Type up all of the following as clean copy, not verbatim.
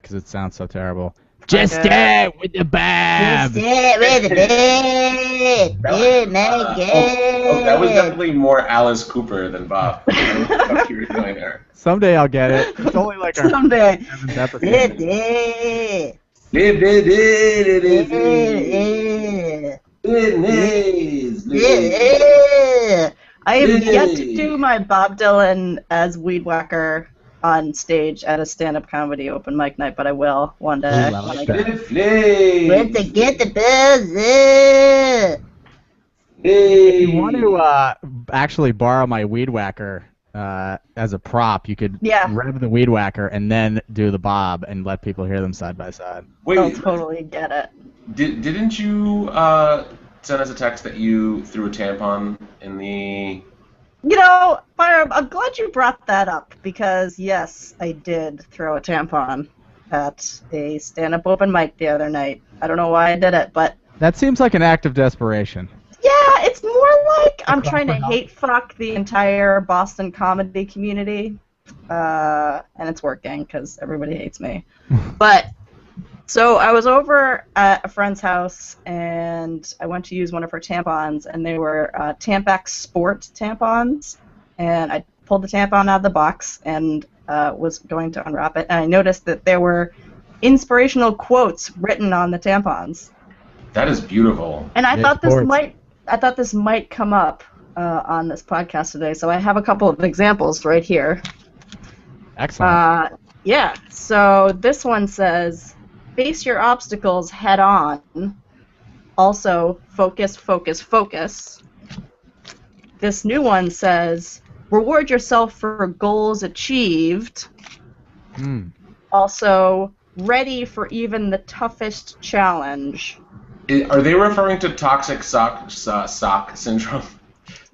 because it sounds so terrible. Just stay with the bab. Just stay with the bab. Good night, good. That was definitely more Alice Cooper than Bob. I don't know what you were doing there. Someday I'll get it. It's only like our Someday. 7th episode. I have yet to do my Bob Dylan as Weed Whacker on stage at a stand-up comedy open mic night, but I will one day. Let's get the buzz. If you want to actually borrow my Weed Whacker as a prop, you could rev the Weed Whacker and then do the Bob and let people hear them side by side. Wait, I'll totally get it. Didn't you send us a text that you threw a tampon in the... You know, Fire, I'm glad you brought that up, because, yes, I did throw a tampon at a stand-up open mic the other night. I don't know why I did it, but... That seems like an act of desperation. Yeah, it's more like I'm trying to hate fuck the entire Boston comedy community, and it's working, because everybody hates me. But... So I was over at a friend's house, and I went to use one of her tampons, and they were Tampax Sport tampons, and I pulled the tampon out of the box and was going to unwrap it, and I noticed that there were inspirational quotes written on the tampons. That is beautiful. And I thought this might come up on this podcast today, so I have a couple of examples right here. Excellent. Yeah. So this one says, face your obstacles head on. Also, focus, focus, focus. This new one says, reward yourself for goals achieved. Also, ready for even the toughest challenge. Are they referring to toxic sock syndrome?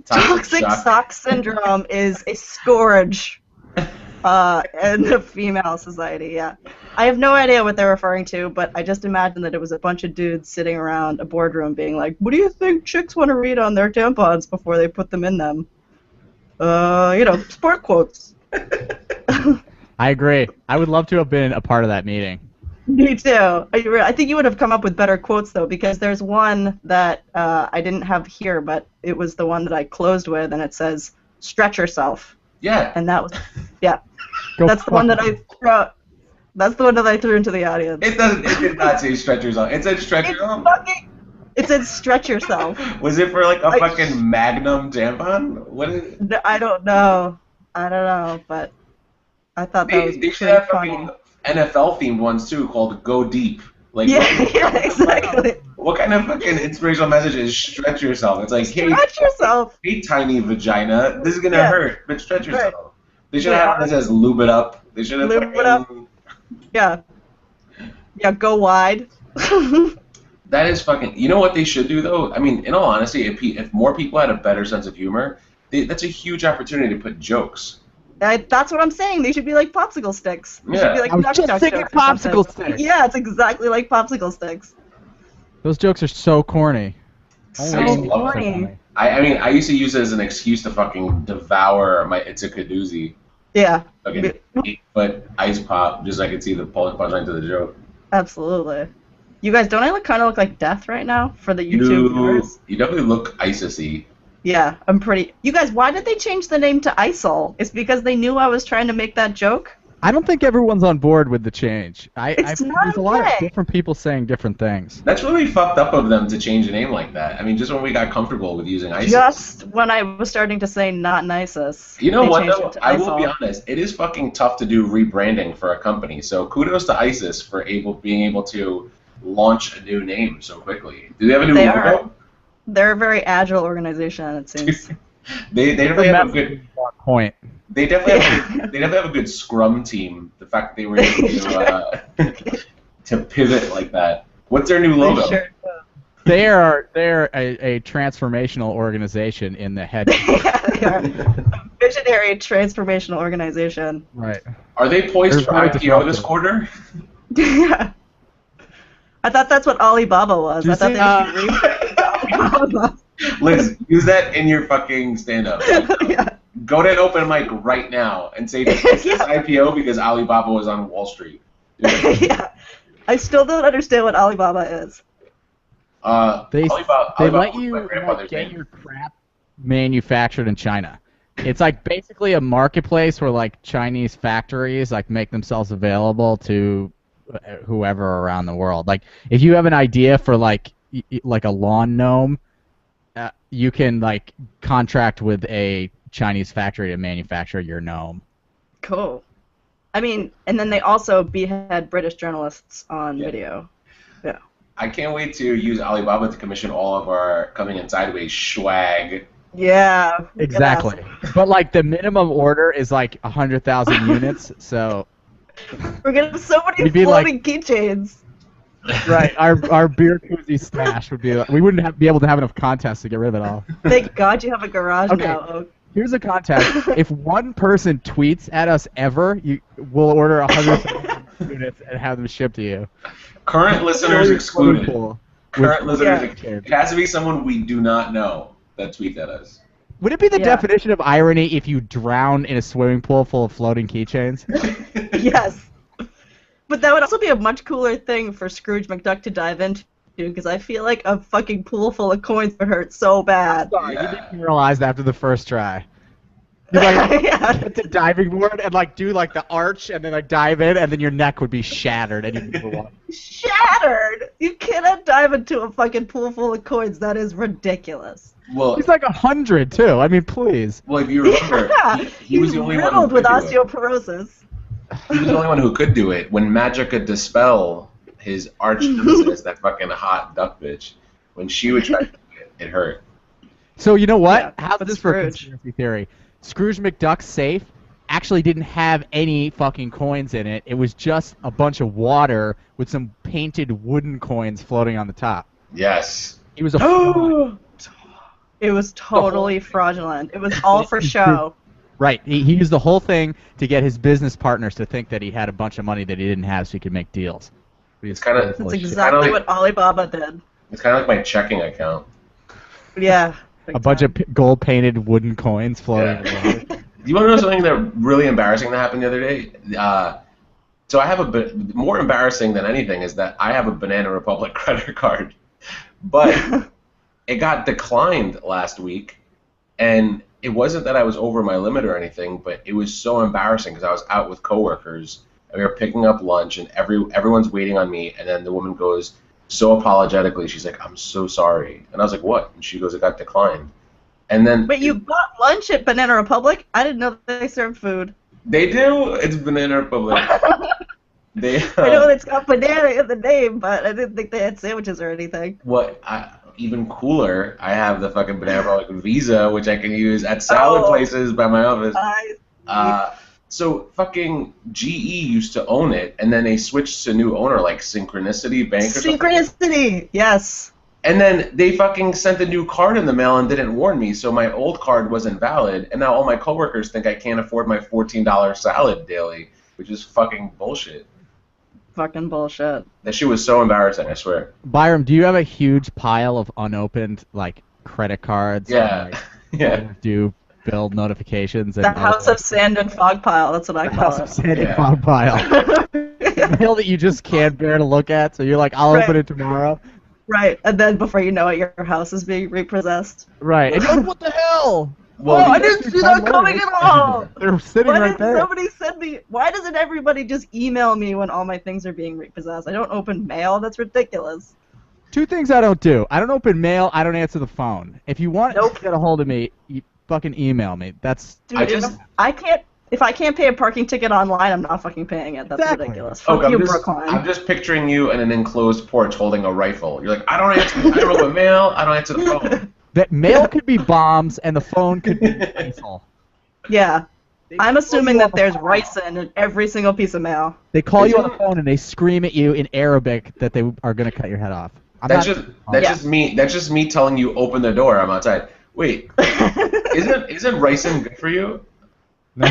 Toxic sock syndrome is a scourge in the female society, yeah. I have no idea what they're referring to, but I just imagine that it was a bunch of dudes sitting around a boardroom being like, what do you think chicks want to read on their tampons before they put them in them? Sport quotes. I agree. I would love to have been a part of that meeting. Me too. I think you would have come up with better quotes, though, because there's one that I didn't have here, but it was the one that I closed with, and it says, stretch yourself. Yeah. And that was, yeah. That's the one that I threw. That's the one that I threw into the audience. It did not say stretch yourself. It said stretch yourself. It said stretch yourself. Was it for like a fucking Magnum tampon? What is it? I don't know, but I thought that was pretty funny. NFL themed ones too, called Go Deep. Like, yeah, exactly. What kind of fucking inspirational message is stretch yourself? It's like, stretch yourself. Hey, tiny vagina, this is gonna hurt, but stretch yourself. Right. They should have one that says lube it up. They should have lube it up. Yeah. Yeah, go wide. That is fucking... You know what they should do, though? I mean, in all honesty, if more people had a better sense of humor, that's a huge opportunity to put jokes. That's what I'm saying. They should be like popsicle sticks. They should be like I was just thinking popsicle sticks. Yeah, it's exactly like popsicle sticks. Those jokes are so corny. So corny. I mean, I used to use it as an excuse to fucking devour my It's a Kadoozy. Yeah. Fucking 8-foot ice pop, just so I could see the punchline to the joke. Absolutely. You guys, don't I kind of look like death right now for the YouTube viewers? You definitely look ISIS-y. Yeah, I'm pretty... You guys, why did they change the name to ISIL? It's because they knew I was trying to make that joke? I don't think everyone's on board with the change. There's a lot of different people saying different things. That's really fucked up of them to change a name like that. I mean, just when we got comfortable with using ISIS. Just when I was starting to say not ISIS. You know what, though? I will be honest. It is fucking tough to do rebranding for a company. So kudos to ISIS for being able to launch a new name so quickly. Do they have a new logo? They're a very agile organization, it seems. they definitely have a good point. They definitely have a good scrum team. The fact that they were able to pivot like that. What's their new logo? They're a transformational organization in the head. Yeah, they are. A visionary transformational organization. Right. Are they poised for IPO this quarter? Yeah. I thought that's what Alibaba was. I thought they should Alibaba. Liz, use that in your fucking stand-up. Yeah. Go to an open mic right now and say this IPO because Alibaba was on Wall Street. Yeah. I still don't understand what Alibaba is. They Alibaba let was you my grandfather's get name. your crap manufactured in China. It's like basically a marketplace where like Chinese factories like make themselves available to whoever around the world. Like if you have an idea for like like a lawn gnome, you can like contract with a Chinese factory to manufacture your gnome. Cool. I mean, and then they also behead British journalists on video. Yeah. I can't wait to use Alibaba to commission all of our coming in sideways swag. Yeah. Exactly. But like the minimum order is like 100,000 units, so we're gonna have so many floating keychains. Right, our beer koozie stash would be. We wouldn't be able to have enough contests to get rid of it all. Thank God you have a garage now. Oak. Here's a contest. If one person tweets at us ever, we'll order 100,000 units and have them shipped to you. Current listeners excluded. Current listeners. It has to be someone we do not know that tweets at us. Would it be the definition of irony if you drown in a swimming pool full of floating keychains? Yes. But that would also be a much cooler thing for Scrooge McDuck to dive into, because I feel like a fucking pool full of coins would hurt so bad. Sorry, you'd be paralyzed after the first try. You'd like get the diving board and like do like the arch and then like dive in and then your neck would be shattered and you'd never walk. Shattered? You cannot dive into a fucking pool full of coins. That is ridiculous. Well, he's like 100 too. I mean, please. Well, if you remember, he was the only one who with osteoporosis. He was the only one who could do it. When Magic could dispel his arch nemesis, that fucking hot duck bitch, when she would try to do it, it hurt. So you know what? Yeah, how's this for a conspiracy theory? Scrooge McDuck's safe actually didn't have any fucking coins in it. It was just a bunch of water with some painted wooden coins floating on the top. Yes. It was a fraud. It was totally fraudulent. It was all for show. Right. He used the whole thing to get his business partners to think that he had a bunch of money that he didn't have so he could make deals. It's kind of That's exactly what Alibaba did. It's kind of like my checking account. Yeah. A bunch of gold-painted wooden coins floating around. Do you want to know something that really embarrassing that happened the other day? So I have a bit more embarrassing than anything is that I have a Banana Republic credit card, but it got declined last week, and it wasn't that I was over my limit or anything, but it was so embarrassing because I was out with coworkers and we were picking up lunch and everyone's waiting on me, and then the woman goes so apologetically, she's like, "I'm so sorry," and I was like, "What?" And she goes, "It got declined." And then Wait, you bought lunch at Banana Republic? I didn't know they served food. They do. It's Banana Republic. I know it's got banana in the name, but I didn't think they had sandwiches or anything. Even cooler, I have the fucking Banana Republic Visa, which I can use at salad places by my office. So fucking GE used to own it, and then they switched to a new owner, like Synchronicity Bank or something. Synchronicity, yes. And then they fucking sent a new card in the mail and didn't warn me, so my old card wasn't valid, and now all my coworkers think I can't afford my $14 salad daily, which is fucking bullshit. Fucking bullshit. That shit was so embarrassing, I swear. Byram, do you have a huge pile of unopened like credit cards? Yeah. And, like, yeah. Do bill notifications and the House of Sand and Fog pile. That's what I call it. House of Sand and Fog pile. Mail that you just can't bear to look at, so you're like, I'll open it tomorrow. Right, and then before you know it, your house is being repossessed. Right, and you're like, what the hell? Well, I didn't see that coming at all! They're sitting right there. Somebody send me... Why doesn't everybody just email me when all my things are being repossessed? I don't open mail. That's ridiculous. Two things I don't do. I don't open mail. I don't answer the phone. If you want to get a hold of me, you fucking email me. That's... Dude, I can't... If I can't pay a parking ticket online, I'm not fucking paying it. That's ridiculous. Fuck you, Brookline. I'm just picturing you in an enclosed porch holding a rifle. You're like, I don't open mail. I don't answer the phone. That mail could be bombs, and the phone could be rifle. Yeah. I'm assuming that there's ricin in every single piece of mail. They call you on the phone and they scream at you in Arabic that they are going to cut your head off. That's just me telling you open the door. I'm outside. Wait, isn't ricin good for you? No.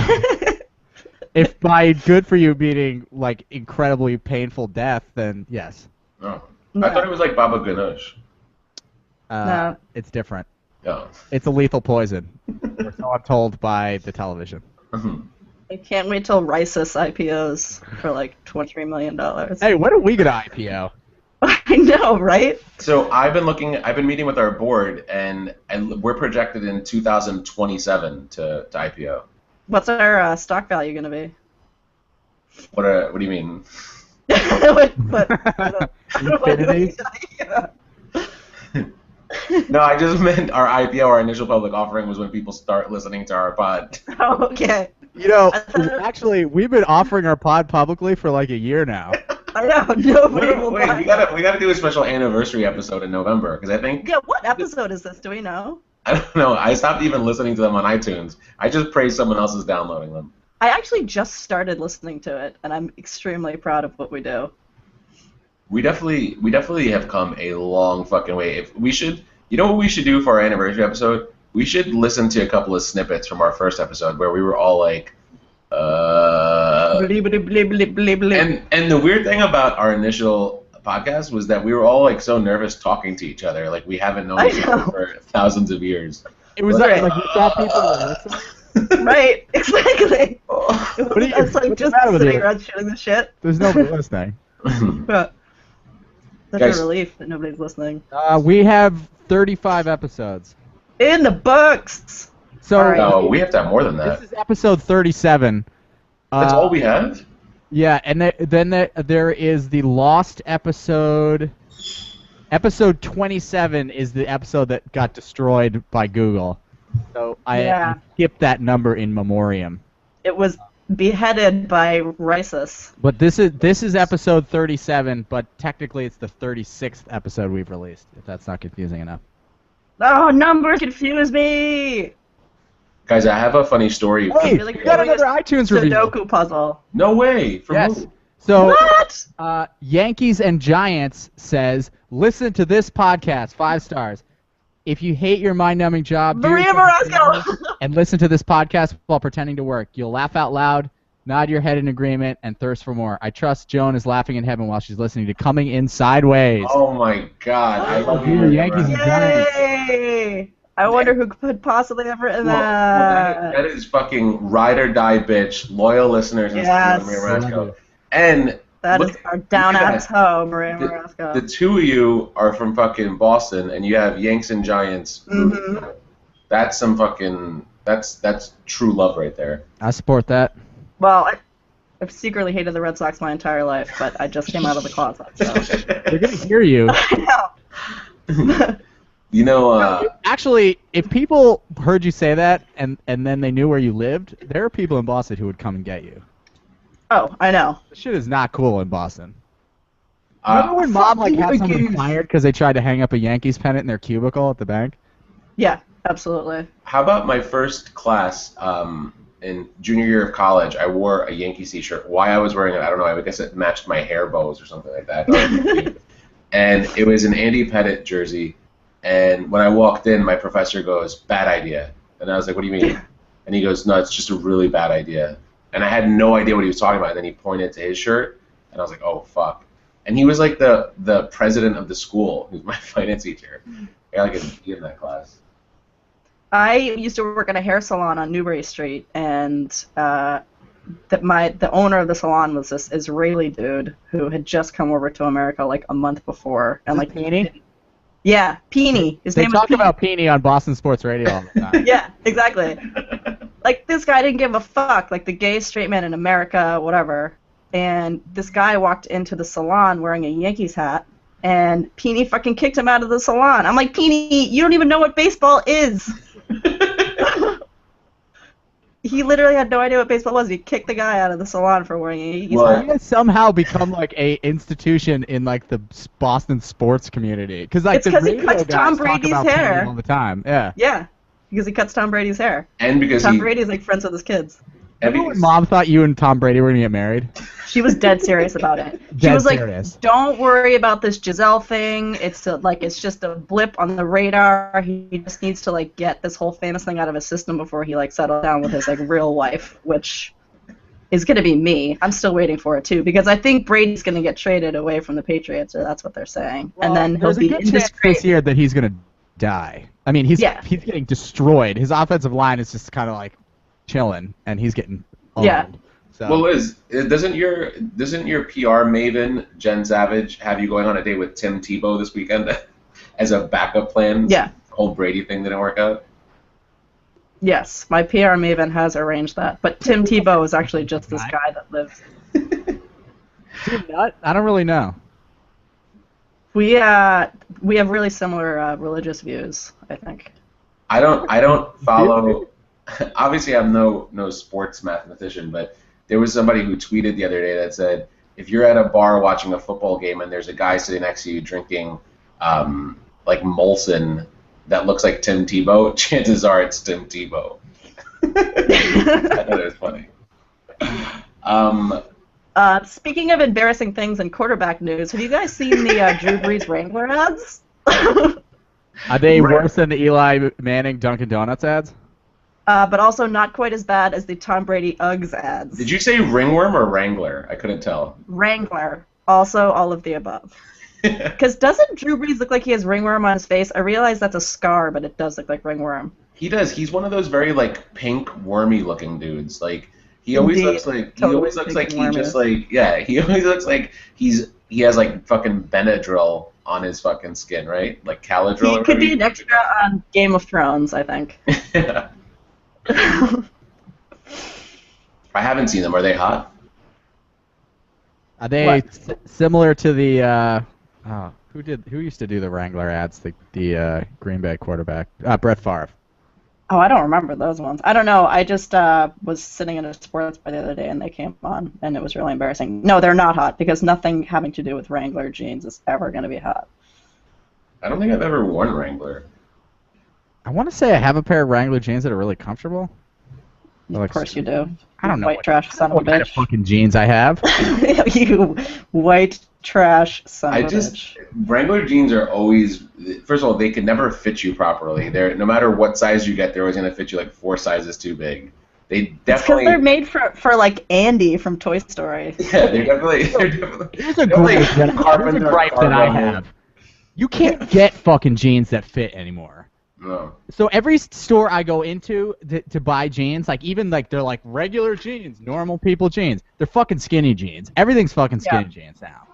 If by good for you meaning like incredibly painful death, then yes. Oh. No. I thought it was like Baba Ganoush. No. It's different. Yeah. It's a lethal poison. Or so I'm told by the television. Mm-hmm. I can't wait till Risus IPOs for like $23 million. Hey, when are we gonna IPO? I know, right? So I've been meeting with our board, and we're projected in 2027 to IPO. What's our stock value gonna be? What do you mean? Infinity? No, I just meant our IPO, our initial public offering, was when people start listening to our pod. Oh, okay. You know, actually, we've been offering our pod publicly for like a year now. I know. Nobody will Wait, buy we gotta do a special anniversary episode in November, because I think. Yeah, what episode is this? Do we know? I don't know. I stopped even listening to them on iTunes. I just pray someone else is downloading them. I actually just started listening to it, and I'm extremely proud of what we do. We definitely have come a long fucking way. If we should, you know what we should do for our anniversary episode? We should listen to a couple of snippets from our first episode where we were all like, And the weird thing about our initial podcast was that we were all like so nervous talking to each other, like we haven't known each other for thousands of years. It was like we thought people were listening. Right, exactly. What are you, It's like what's just the matter with sitting you? around shooting the shit. There's nobody listening. But such Guys. a relief that nobody's listening. We have 35 episodes. In the books. So All right. No, we have to have more than that. this is episode 37. That's all we have? Yeah, and then there is the lost episode. Episode 27 is the episode that got destroyed by Google. So I skipped that number in memoriam. It was beheaded by Risus. But this is episode 37, but technically it's the 36th episode we've released, if that's not confusing enough. Oh, numbers confuse me. Guys, I have a funny story. Hey, Really we got another iTunes review. Sudoku puzzle. No way! From Yes. who? So, What? Yankees and Giants says, listen to this podcast, 5 stars. If you hate your mind-numbing job, do Maria yourself a Morasco. favor and listen to this podcast while pretending to work. You'll laugh out loud, nod your head in agreement, and thirst for more. I trust Joan is laughing in heaven while she's listening to Coming In Sideways. Oh my god, I love You're you. Yankees and Giants. Yay! I wonder who could possibly have written Well, that. that is fucking ride or die bitch, loyal listeners and Yes. Maria Marasco. And That look- is our down look at ass that. hoe, Maria Morasco. The two of you are from fucking Boston, and you have Yanks and Giants. Mhm. That's some fucking that's true love right there. I support that. Well, I've secretly hated the Red Sox my entire life, but I just came out of the closet, so. They're going to hear you. I know. You know, Actually, if people heard you say that and then they knew where you lived, there are people in Boston who would come and get you. Oh, I know. This shit is not cool in Boston. Remember when Mom fuck had you, somebody Yankees. fired because they tried to hang up a Yankees pennant in their cubicle at the bank? Yeah, absolutely. how about my first class in junior year of college? I wore a Yankees t-shirt. Why I was wearing it, I don't know. I guess it matched my hair bows or something like that. And it was an Andy Pettitte jersey. And when I walked in, my professor goes, "Bad idea." And I was like, "What do you mean?" And he goes, "No, it's just a really bad idea." And I had no idea what he was talking about. And then he pointed to his shirt, and I was like, "Oh fuck!" And he was like the president of the school. He was my finance teacher. I got like a D in that class. I used to work at a hair salon on Newbury Street, and the owner of the salon was this Israeli dude who had just come over to America like a month before, and like Peony? Yeah, Peony. His They name was talk Peony. about Peony on Boston Sports Radio all the time. Yeah, exactly. Like, this guy didn't give a fuck, like the gay straight man in America, whatever. And this guy walked into the salon wearing a Yankees hat, and Peony fucking kicked him out of the salon. I'm like, Peony, you don't even know what baseball is. He literally had no idea what baseball was. He kicked the guy out of the salon for wearing a Yankees Well, hat. He has somehow become like a institution in like the Boston sports community because like It's the 'cause he radio cuts guys Tom talk Brady's about hair. Peony all the time. Yeah. Yeah, because he cuts Tom Brady's hair. And because Tom he Brady's like friends with his kids. and Remember when because, Mom thought you and Tom Brady were gonna get married? She was dead serious about it. She Dead was like, serious. "Don't worry about this Giselle thing. It's it's just a blip on the radar. He just needs to like get this whole famous thing out of his system before he like settles down with his like real wife, which is gonna be me. I'm still waiting for it too because I think Brady's gonna get traded away from the Patriots, or that's what they're saying, and then he'll there's be a good in chance disgrace. this year that he's gonna die. I mean, he's Yeah. getting destroyed. His offensive line is just kind of like chilling, and he's getting Yeah. So. Well, Liz, doesn't your PR maven Jen Savage have you going on a date with Tim Tebow this weekend as a backup plan? Yeah. The whole Brady thing didn't work out. Yes, my PR maven has arranged that, but Tim Tebow is actually just this guy that lives. Is he a nut? I don't really know. We have really similar religious views, I think. I don't follow. Obviously, I'm no sports mathematician, but there was somebody who tweeted the other day that said, if you're at a bar watching a football game and there's a guy sitting next to you drinking like Molson that looks like Tim Tebow, chances are it's Tim Tebow. I thought it was funny. Speaking of embarrassing things in quarterback news, have you guys seen the Drew Brees Wrangler ads? Are they worse than the Eli Manning Dunkin' Donuts ads? But also not quite as bad as the Tom Brady Uggs ads. Did you say ringworm or wrangler? I couldn't tell. Wrangler. Also all of the above. Because doesn't Drew Brees look like he has ringworm on his face? I realize that's a scar, but it does look like ringworm. He does. He's one of those very like pink, wormy looking dudes. Like he always looks like he always looks like he just like he always looks like he has like fucking Benadryl on his fucking skin, right? Like Caladryl. He could be an extra on Game of Thrones, I think. Yeah. I haven't seen them. Are they hot? Are they similar to the who used to do the Wrangler ads? The Green Bay quarterback, Brett Favre. Oh, I don't remember those ones. I don't know. I just was sitting in a sports bar the other day and they came on, and it was really embarrassing. No, they're not hot because nothing having to do with Wrangler jeans is ever going to be hot. I don't think I've ever worn Wrangler. I want to say I have a pair of Wrangler jeans that are really comfortable. Of course you do. I don't know. White trash son of a what kind of bitch. fucking jeans I have. You white trash son of a bitch. Wrangler jeans are always, first of all, they can never fit you properly. They're no matter what size you get, they're always gonna fit you like 4 sizes too big. They definitely. Because they're made for like Andy from Toy Story. Yeah, they're definitely. Here's a gripe that I have. You can't get fucking jeans that fit anymore. No. So every store I go into to buy jeans, like even like they're like regular jeans, normal people jeans, they're fucking skinny jeans. Everything's fucking skinny jeans now.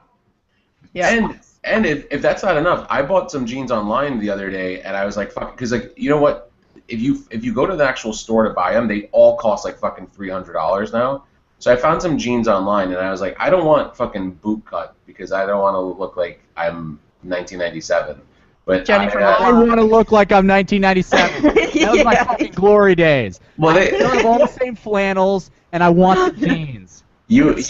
Yeah. And if that's not enough, I bought some jeans online the other day, and I was like, fuck, because like you know what, if you go to the actual store to buy them, they all cost like fucking $300 now. So I found some jeans online, and I was like, I don't want fucking boot cut because I don't want to look like I'm 1997. But I want to look like I'm 1997. That was my fucking glory days. Well, I have all the same flannels, and I want the jeans. You want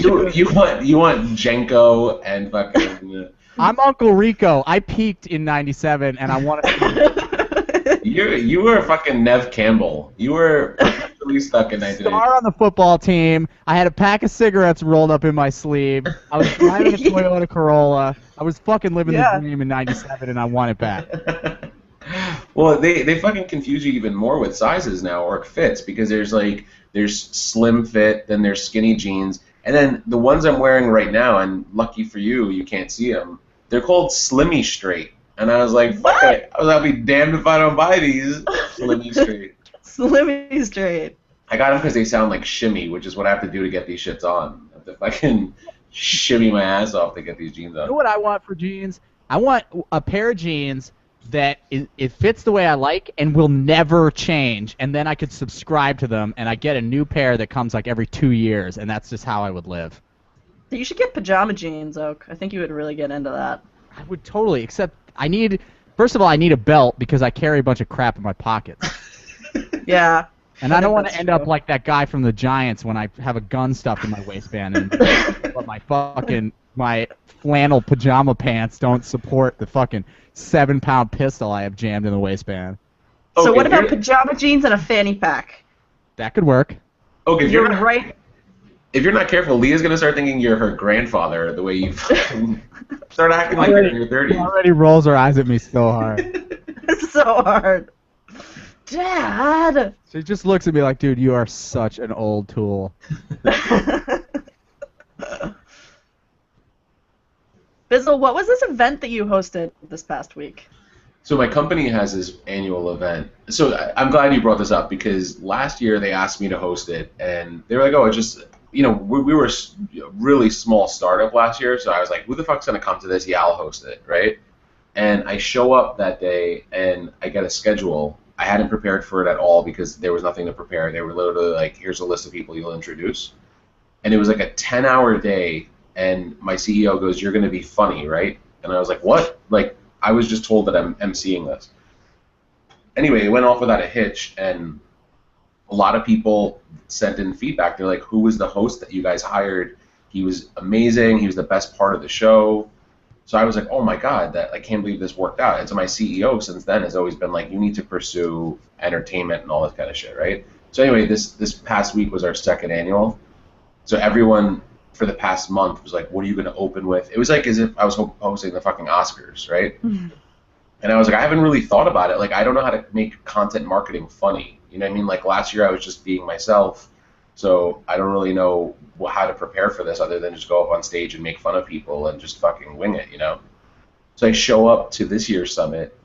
Jenko and fucking. I'm Uncle Rico. I peaked in '97, and I want to. You were fucking Nev Campbell. You were really stuck in 1980. Star on the football team. I had a pack of cigarettes rolled up in my sleeve. I was driving a Toyota Corolla. I was fucking living the dream in '97, and I want it back. Well, they fucking confuse you even more with sizes now or fits because there's slim fit, then there's skinny jeans, and then the ones I'm wearing right now, and lucky for you, you can't see them. They're called Slimmy Straight, and I was like, fuck it. I'll be damned if I don't buy these Slimmy Straight. Slimmy Straight. I got them because they sound like shimmy, which is what I have to do to get these shits on. I have to fucking shimmy my ass off to get these jeans on. You know what I want for jeans? I want a pair of jeans that it fits the way I like and will never change, and then I could subscribe to them, and I get a new pair that comes like every 2 years, and that's just how I would live. You should get pajama jeans, Oak. I think you would really get into that. I would totally, except first of all, I need a belt because I carry a bunch of crap in my pockets. Yeah. And I don't want to end up like that guy from the Giants when I have a gun stuffed in my waistband and but my flannel pajama pants don't support the fucking 7-pound pistol I have jammed in the waistband. So what about pajama jeans and a fanny pack? That could work. Okay, if You're right. If you're not careful, Leah's gonna start thinking you're her grandfather the way you start acting like you're in your 30s. She already rolls her eyes at me so hard. So hard. Dad! She just looks at me like, dude, you are such an old tool. Bizzle, what was this event that you hosted this past week? So my company has this annual event. So I'm glad you brought this up because last year they asked me to host it, and they were like, "Oh, it's just we were a really small startup last year." So I was like, "Who the fuck's gonna come to this? Yeah, I'll host it, right?" And I show up that day, and I get a schedule. I hadn't prepared for it at all because there was nothing to prepare. They were literally like, "Here's a list of people you'll introduce," and it was like a 10-hour day. And my CEO goes, "You're gonna be funny, right?" And I was like, "What?" Like, I was just told that I'm emceeing this. Anyway, it went off without a hitch, and a lot of people sent in feedback. They're like, "Who was the host that you guys hired? He was amazing. He was the best part of the show." So I was like, "Oh my god, that I can't believe this worked out." And so my CEO since then has always been like, "You need to pursue entertainment and all this kind of shit, right?" So anyway, this past week was our second annual. So everyone for the past month was like, "What are you going to open with?" It was like as if I was hosting the fucking Oscars, right? Mhm. And I was like, I haven't really thought about it. Like, I don't know how to make content marketing funny. You know what I mean? Like last year, I was just being myself, so I don't really know how to prepare for this other than just go up on stage and make fun of people and just fucking wing it, you know? So I show up to this year's summit.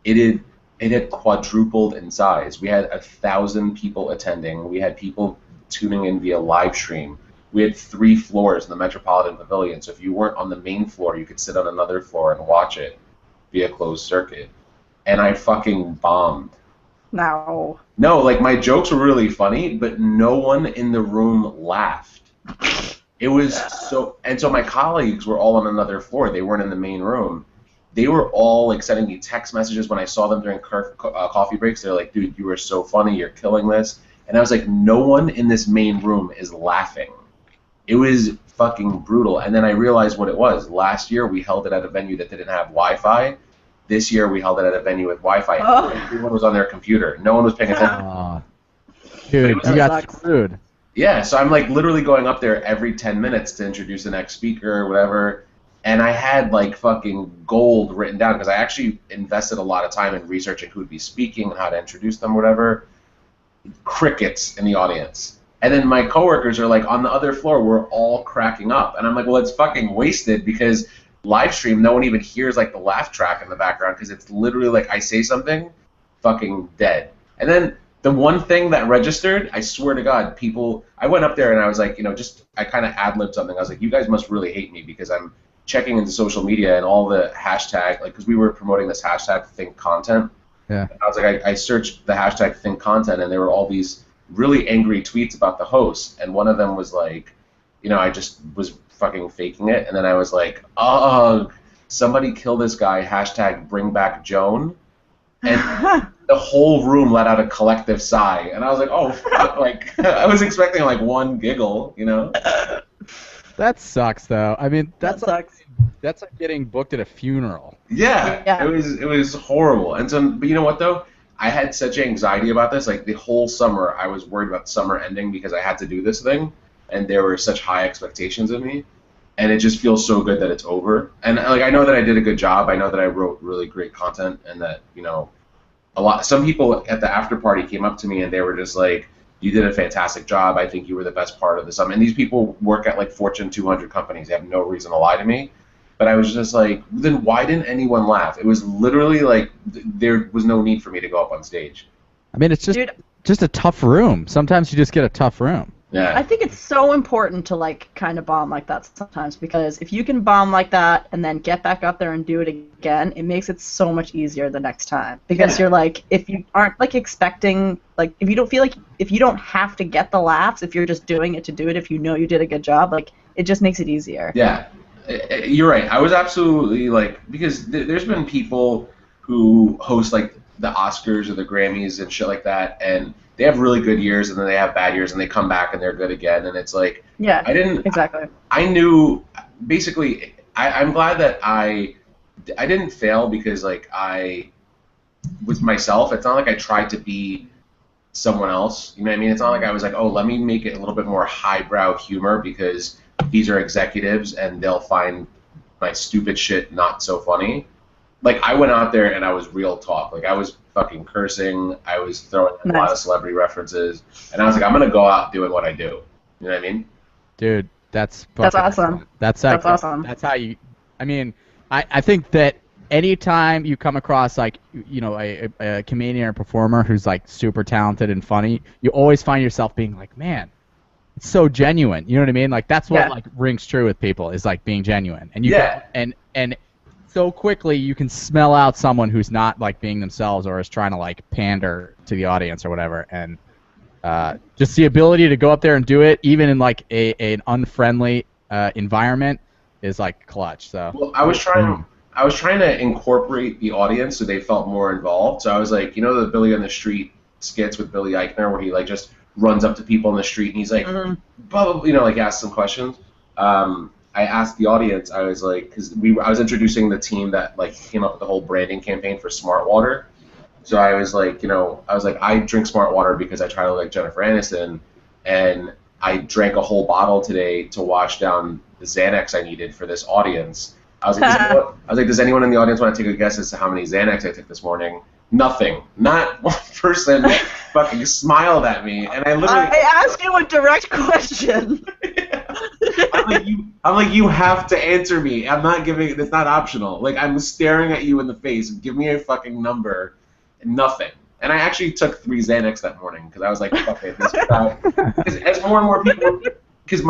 It had quadrupled in size. We had 1,000 people attending. We had people tuning in via live stream. We had 3 floors in the Metropolitan Pavilion. So if you weren't on the main floor, you could sit on another floor and watch it via closed circuit. And I fucking bombed. No. No, like my jokes were really funny, but no one in the room laughed. It was so my colleagues were all on another floor. They weren't in the main room. They were all like sending me text messages when I saw them during coffee breaks. They're like, "Dude, you were so funny. You're killing this." And I was like, "No one in this main room is laughing." It was fucking brutal. And then I realized what it was. Last year we held it at a venue that didn't have Wi-Fi. This year we held it at a venue with Wi-Fi. Oh. Everyone was on their computer. No one was paying attention. Dude, But it was you like- got screwed. Yeah, so I'm like literally going up there every 10 minutes to introduce the next speaker or whatever. And I had like fucking gold written down because I actually invested a lot of time in researching who would be speaking and how to introduce them, whatever. Crickets in the audience. And then my coworkers are like, on the other floor, we're all cracking up. And I'm like, well, it's fucking wasted because live stream, no one even hears like the laugh track in the background because it's literally like I say something, fucking dead. And then the one thing that registered, I swear to God, people, I went up there and I was like, I kind of ad-libbed something. I was like, you guys must really hate me because I'm checking into social media and all the hashtag, like, because we were promoting this hashtag think content. Yeah. I was like, I searched the hashtag think content and there were all these really angry tweets about the host. And one of them was like, I just was fucking faking it. And then I was like, oh, somebody kill this guy, hashtag bring back Joan. And the whole room let out a collective sigh. And I was like, oh, fuck. Like, I was expecting like one giggle, That sucks, though. I mean, That sucks. That's like getting booked at a funeral. Yeah. It was horrible. And so, but you know what though? I had such anxiety about this. Like the whole summer, I was worried about the summer ending because I had to do this thing, and there were such high expectations of me. And it just feels so good that it's over. And like I know that I did a good job. I know that I wrote really great content, and that some people at the after party came up to me and they were just like, "You did a fantastic job. I think you were the best part of the summer." And these people work at like Fortune 200 companies. They have no reason to lie to me. But I was just like, then why didn't anyone laugh? It was literally like there was no need for me to go up on stage. I mean, it's just a tough room. Sometimes you just get a tough room. Yeah. I think it's so important to like kind of bomb like that sometimes because if you can bomb like that and then get back up there and do it again, it makes it so much easier the next time. Because you're like, if you aren't like expecting, like if you don't feel like, if you don't have to get the laughs, if you're just doing it to do it, if you know you did a good job, like it just makes it easier. Yeah. You're right. I was absolutely like, because there's been people who host like the Oscars or the Grammys and shit like that, and they have really good years and then they have bad years and they come back and they're good again, and it's like, Yeah, exactly. I knew, basically, I'm glad that I didn't fail because like I was myself. It's not like I tried to be someone else. You know what I mean? It's not like I was like, oh, let me make it a little bit more highbrow humor because these are executives and they'll find my stupid shit not so funny. Like I went out there and I was real talk. Like I was fucking cursing. I was throwing in a lot of celebrity references, and I was like, I'm gonna go out doing what I do. You know what I mean? Dude, that's awesome. That's awesome. That's how you. I mean, I think that anytime you come across like a comedian or performer who's like super talented and funny, you always find yourself being like, man, it's so genuine. You know what I mean? Like that's what like rings true with people is like being genuine. And you and so quickly you can smell out someone who's not like being themselves or is trying to like pander to the audience or whatever. And just the ability to go up there and do it, even in like an unfriendly environment, is like clutch. So well, I was trying to incorporate the audience so they felt more involved. So I was like, the Billy on the Street skits with Billy Eichner where he like just runs up to people in the street and he's like, blah, blah, blah, like asks some questions. I asked the audience, I was like, because I was introducing the team that like came up with the whole branding campaign for Smart Water. So I was like, I drink Smart Water because I try to like Jennifer Aniston, and I drank a whole bottle today to wash down the Xanax I needed for this audience. I was like, does anyone in the audience want to take a guess as to how many Xanax I took this morning? Nothing. Not one person fucking smiled at me, and I literally. I asked you a direct question. I'm like, you have to answer me. I'm not giving. It's not optional. Like I'm staring at you in the face. Give me a fucking number. Nothing. And I actually took 3 Xanax that morning because I was like, fuck it. As more and more people, because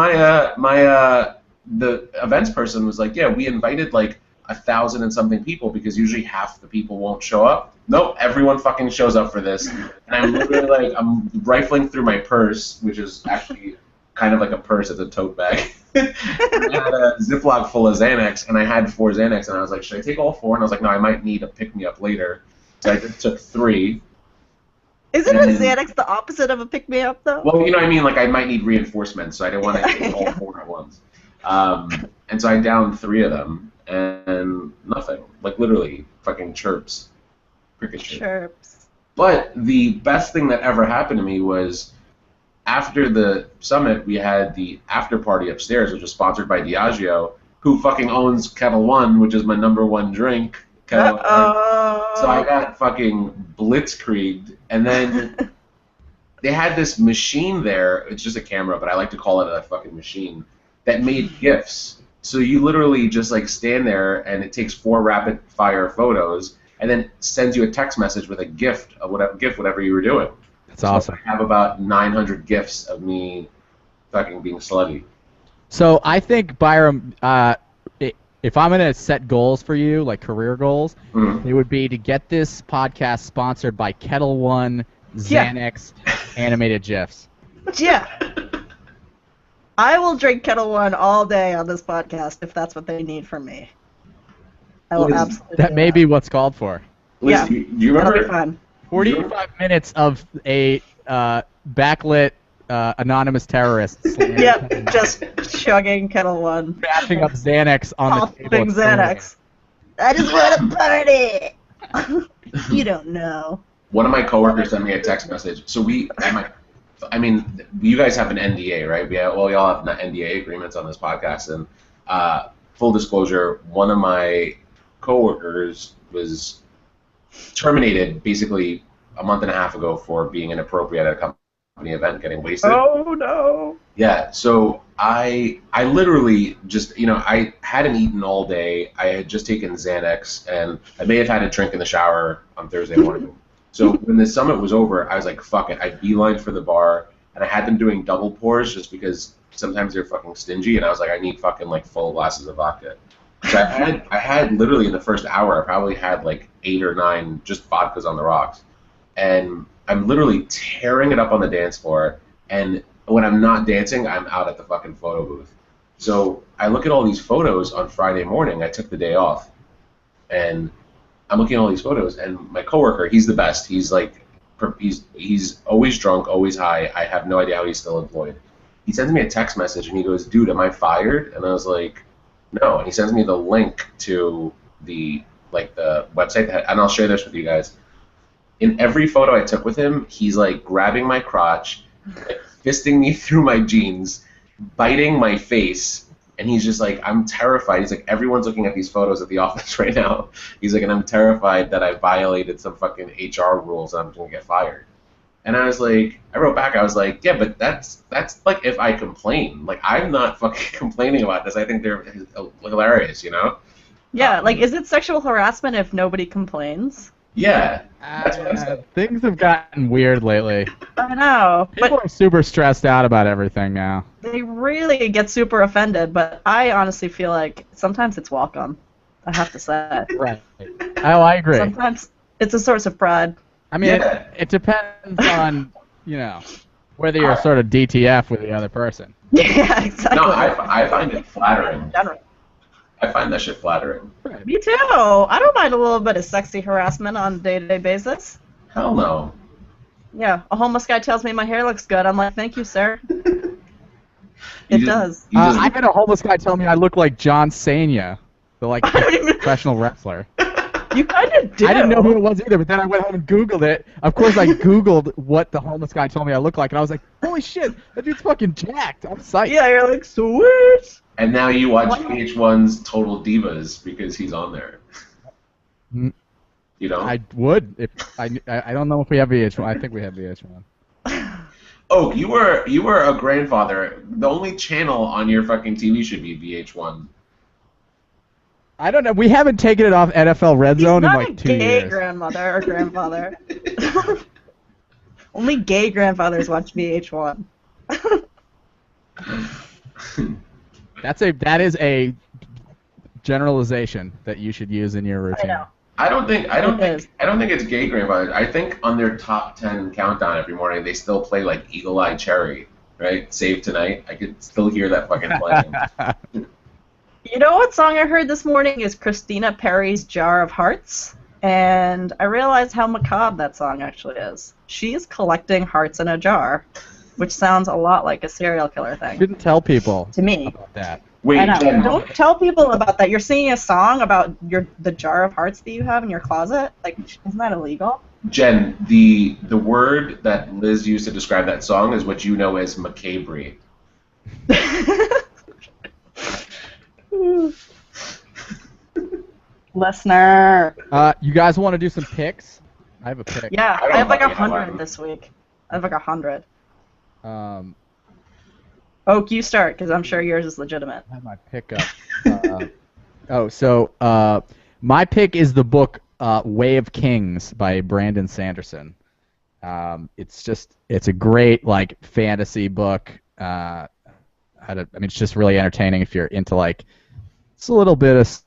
the events person was like, yeah, we invited like 1,000 and something people because usually half the people won't show up. Nope, everyone fucking shows up for this. And I'm literally like, I'm rifling through my purse, which is actually kind of like a purse, it's a tote bag. I had a Ziploc full of Xanax, and I had 4 Xanax, and I was like, should I take all 4? And I was like, no, I might need a pick-me-up later. So I just took 3. Isn't a Xanax the opposite of a pick-me-up, though? Well, you know what I mean? Like, I might need reinforcements, so I didn't want to take all 4 at once. And so I downed 3 of them, and nothing. Like, literally, fucking chirps. Cricket chirps. But the best thing that ever happened to me was after the summit, we had the after party upstairs, which was sponsored by Diageo, who fucking owns Kettle One, which is my #1 drink. So I got fucking blitzkrieged, and then they had this machine there. It's just a camera, but I like to call it a fucking machine that made GIFs. So you literally just like stand there, and it takes 4 rapid fire photos, and then sends you a text message with a gift of whatever you were doing. That's awesome. I have about 900 GIFs of me fucking being slutty. So I think, Byram, if I'm going to set goals for you, like career goals, it would be to get this podcast sponsored by Kettle One Xanax animated GIFs. Yeah. I will drink Kettle One all day on this podcast if that's what they need from me. I will absolutely That may be what's called for. Liz, do you remember? That'll be fun. 45 minutes of a backlit anonymous terrorist. Yep, just chugging Kettle One. Bashing up Xanax on the table. Xanax. I just want to party. You don't know. One of my coworkers sent me a text message. So you guys have an NDA, right? We all have NDA agreements on this podcast. And full disclosure, one of my coworkers was terminated basically a month and a half ago for being inappropriate at a company event, getting wasted. Oh no! Yeah, so I literally just, I hadn't eaten all day. I had just taken Xanax, and I may have had a drink in the shower on Thursday morning. So when the summit was over, I was like, fuck it. I beelined for the bar, and I had them doing double pours just because sometimes they're fucking stingy, and I was like, I need fucking like full glasses of vodka. So I had literally in the first hour, I probably had like 8 or 9 just vodkas on the rocks. And I'm literally tearing it up on the dance floor. And when I'm not dancing, I'm out at the fucking photo booth. So I look at all these photos on Friday morning. I took the day off. And I'm looking at all these photos. And my coworker, he's the best. He's like, he's always drunk, always high. I have no idea how he's still employed. He sends me a text message and he goes, dude, am I fired? And I was like, no, and he sends me the link to the website, and I'll share this with you guys. In every photo I took with him, he's like grabbing my crotch, like, fisting me through my jeans, biting my face, and he's just like, I'm terrified. He's like, everyone's looking at these photos at the office right now. He's like, and I'm terrified that I violated some fucking HR rules and I'm gonna get fired. And I was like, I wrote back, I was like, yeah, but that's like if I complain. Like, I'm not fucking complaining about this. I think they're hilarious, Yeah, like, is it sexual harassment if nobody complains? Yeah, that's what I said. Things have gotten weird lately. I know, People but are super stressed out about everything now. they really get super offended, but I honestly feel like sometimes it's welcome. I have to say. Right. Oh, I agree. Sometimes it's a source of pride. I mean, Yeah. it depends on, whether you're sort of DTF with the other person. Yeah, exactly. No, I find it flattering. In general. I find that shit flattering. Me too. I don't mind a little bit of sexy harassment on a day-to-day basis. Hell no. Yeah, a homeless guy tells me my hair looks good. I'm like, thank you, sir. You It just- does. you just- I had a homeless guy tell me I look like John Cena, the I don't even. professional wrestler. You kind of do. I didn't know who it was either, but then I went home and Googled it. Of course, I Googled what the homeless guy told me I looked like, and I was like, holy shit, that dude's fucking jacked. I'm psyched. Yeah, you're like, sweet. And now you watch VH1's Total Divas because he's on there. Mm. You know? I would. If I don't know if we have VH1. I think we have VH1. Oh, you were a grandfather. The only channel on your fucking TV should be VH1. I don't know. We haven't taken it off NFL Red He's Zone in not like a 2 gay years. grandmother or grandfather. Only gay grandfathers watch VH1. That is a generalization that you should use in your routine. I know. I don't think is. it's gay grandfathers. I think on their top 10 countdown every morning they still play like Eagle Eye Cherry, right? Save Tonight. I could still hear that fucking playing. You know what song I heard this morning is Christina Perri's Jar of Hearts? And I realized how macabre that song actually is. She's collecting hearts in a jar, which sounds a lot like a serial killer thing. Shouldn't tell people To me. about that. Wait, I know. Jen, Don't tell people about that. You're singing a song about the jar of hearts that you have in your closet. Like, isn't that illegal? Jen, the word that Liz used to describe that song is what you know as macabre. Listener. You guys want to do some picks? I have a pick. Yeah, I don't I have like fucking know 100 why. this week. I have like 100. Um, Oak, you start, because I'm sure yours is legitimate. I have my pick up. My pick is the book Way of Kings by Brandon Sanderson. It's a great like fantasy book. It's just really entertaining if you're into like it's a little bit of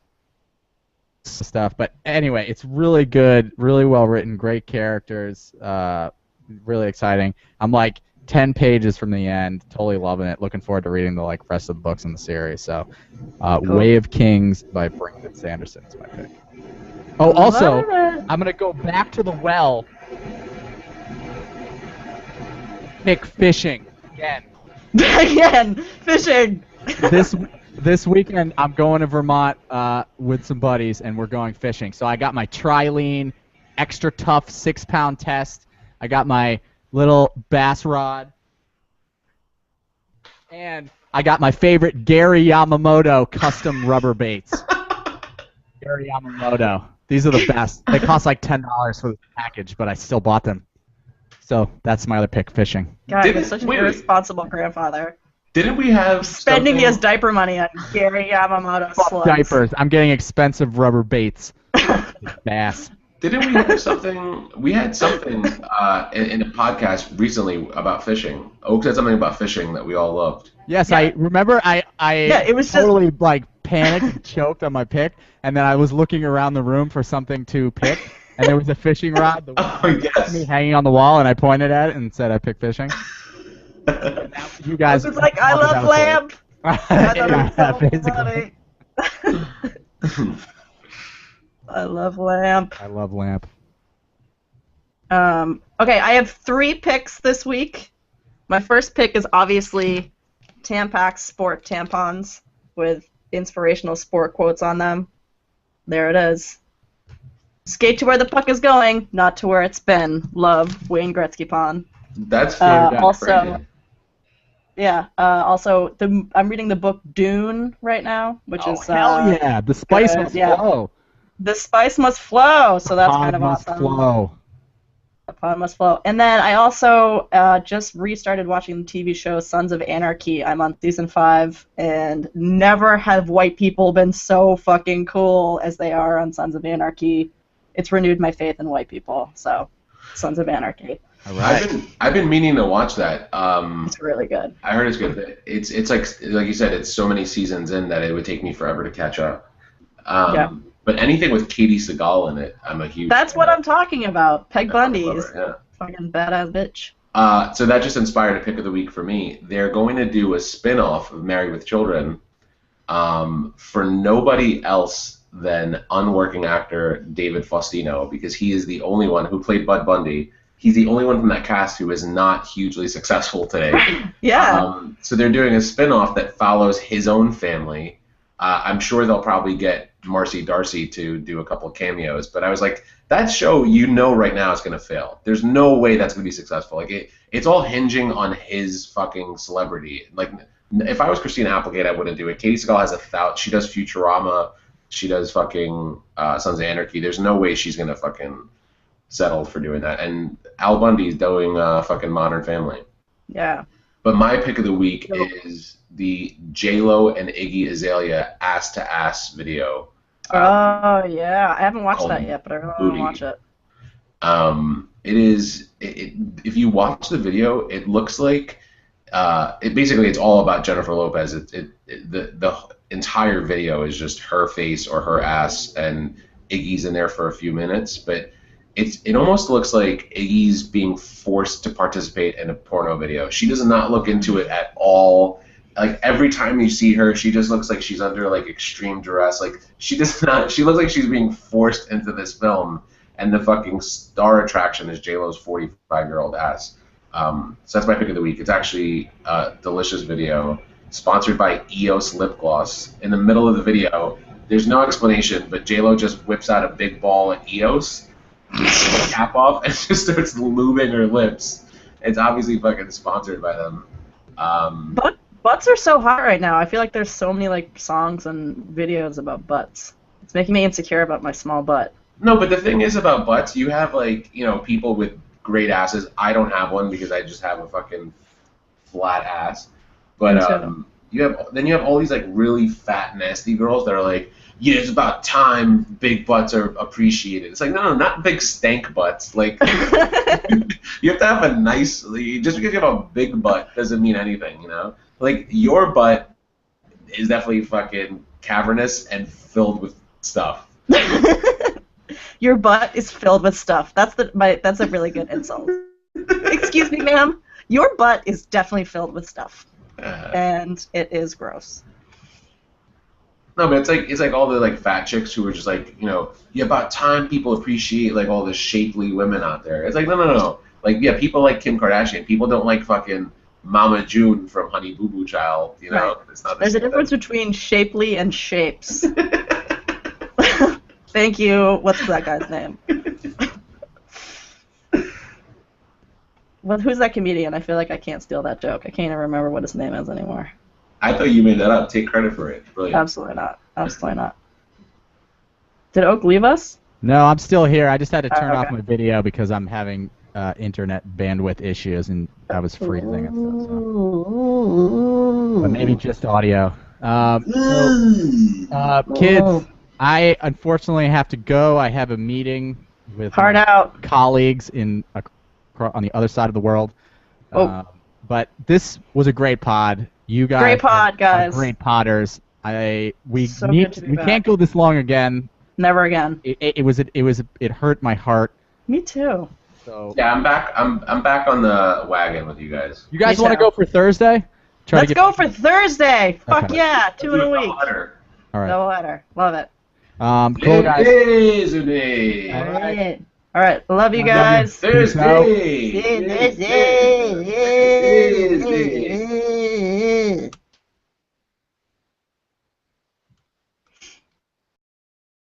stuff, but anyway, it's really good, really well written, great characters, really exciting. I'm like 10 pages from the end, totally loving it. Looking forward to reading the like rest of the books in the series. So, Cool. Way of Kings by Brandon Sanderson is my pick. Oh, also, I'm gonna go back to the well. Pick fishing again. Again, fishing. This weekend, I'm going to Vermont with some buddies, and we're going fishing. So I got my Trilene extra tough 6-pound test. I got my little bass rod. And I got my favorite Gary Yamamoto custom rubber baits. Gary Yamamoto. These are the best. They cost like $10 for the package, but I still bought them. So that's my other pick, fishing. God, Didn't- you're such an wait. irresponsible grandfather. Didn't we have Spending something- his diaper money on Gary Yamamoto Fuck slugs. diapers. I'm getting expensive rubber baits. Bass. Didn't we have something? We had something in a podcast recently about fishing. Oak said something about fishing that we all loved. Yes, Yeah. I remember I it was just- totally like panicked and choked on my pick, and then I was looking around the room for something to pick, and there was a fishing rod that Oh yes. was hanging on the wall, and I pointed at it and said I picked fishing. You guys, It's like, I love lamp. I thought yeah, it was so funny. I love lamp. I love lamp. Okay, I have 3 picks this week. My first pick is obviously Tampax Sport tampons with inspirational sport quotes on them. There it is. Skate to where the puck is going, not to where it's been. Love, Wayne Gretzky Pond. That's Also, also, I'm reading the book Dune right now, which Oh, is hell yeah! The spice good, must yeah. flow. The spice must flow, so that's Pod kind of must awesome. flow. The Pod must flow. And then I also just restarted watching the TV show Sons of Anarchy. I'm on season 5, and never have white people been so fucking cool as they are on Sons of Anarchy. It's renewed my faith in white people. So, Sons of Anarchy. All right. I've been meaning to watch that. It's really good. I heard it's good. It's like you said, it's so many seasons in that it would take me forever to catch up. Yeah. But anything with Katie Seagal in it, I'm a huge. That's what I'm talking about. Peg Bundy's Yeah. fucking badass bitch. So that just inspired a pick of the week for me. They're going to do a spin-off of Married with Children for nobody else than unworking actor David Faustino, because he is the only one who played Bud Bundy. He's the only one from that cast who is not hugely successful today. Yeah. So they're doing a spin-off that follows his own family. I'm sure they'll probably get Marcy Darcy to do a couple cameos, but I was like, that show, right now is going to fail. There's no way that's going to be successful. Like it's all hinging on his fucking celebrity. Like if I was Christina Applegate, I wouldn't do it. Katie Seagal has she does Futurama, she does fucking Sons of Anarchy. There's no way she's going to fucking settle for doing that. And Al Bundy's doing fucking Modern Family. Yeah. But my pick of the week is the J-Lo and Iggy Azalea ass-to-ass video. Oh, yeah. I haven't watched that yet, but I really want to watch it. If you watch the video, it looks like it's all about Jennifer Lopez. The entire video is just her face or her ass, and Iggy's in there for a few minutes, but it almost looks like Iggy's being forced to participate in a porno video. She does not look into it at all. Like every time you see her, she just looks like she's under like extreme duress. Like she does not. She looks like she's being forced into this film, and the fucking star attraction is J-Lo's 45-year-old ass. So that's my pick of the week. It's actually a delicious video, sponsored by EOS lip gloss. In the middle of the video, there's no explanation, but J-Lo just whips out a big ball of EOS. The cap off and just starts lubing her lips. It's obviously fucking sponsored by them. Butts are so hot right now. I feel like there's so many like songs and videos about butts. It's making me insecure about my small butt. No, but the thing is about butts, you have like, people with great asses. I don't have one because I just have a fucking flat ass. But you have all these like really fat, nasty girls that are like, yeah, it's about time big butts are appreciated. It's like, no, not big stank butts. Like, you have to have a nice, just because you have a big butt doesn't mean anything, Like, your butt is definitely fucking cavernous and filled with stuff. Your butt is filled with stuff. That's a really good insult. Excuse me, ma'am. Your butt is definitely filled with stuff. And it is gross. No, but it's like all the like fat chicks who are just like, yeah, about time people appreciate like all the shapely women out there. It's like no. Like yeah, people like Kim Kardashian. People don't like fucking Mama June from Honey Boo Boo Child. Right. It's not. There's a difference between shapely and shapes. Thank you. What's that guy's name? Well, who's that comedian? I feel like I can't steal that joke. I can't even remember what his name is anymore. I thought you made that up. Take credit for it. Brilliant. Absolutely not. Absolutely not. Did Oak leave us? No, I'm still here. I just had to turn okay. off my video because I'm having internet bandwidth issues and I was freezing and stuff. So. But maybe just audio. Kids, I unfortunately have to go. I have a meeting with colleagues on the other side of the world. But this was a great pod. You guys, great pod, guys. Great podders. We can't go this long again. Never again. It hurt my heart. Me too. So yeah, I'm back. I'm back on the wagon with you guys. You guys want to go for Thursday? Let's go for Thursday. Fuck yeah, 2 in a week. All right. Double header. Love it. Cool guys. All right. Love you guys. Thursday.